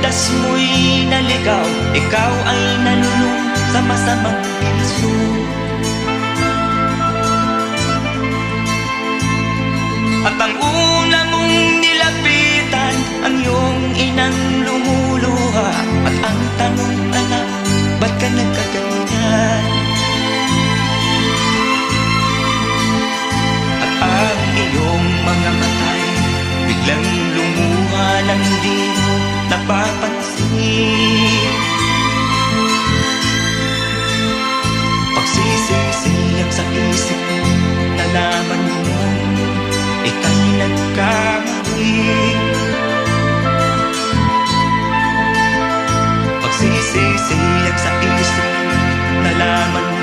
landas mo'y naligaw, ikaw ay nalulung sa masamang bisyo. At ang una mong nilapitan, ang iyong inang lumuluha. At ang tanong, anak, ba't ka nagkaganyan? At ang iyong mga matay biglang lumuha nang di mo napapansin. Pagsisisiyang sa isip mo, nalaman mo ika'y nagkamali. Pagsisisiyang sa isip mo, nalaman mo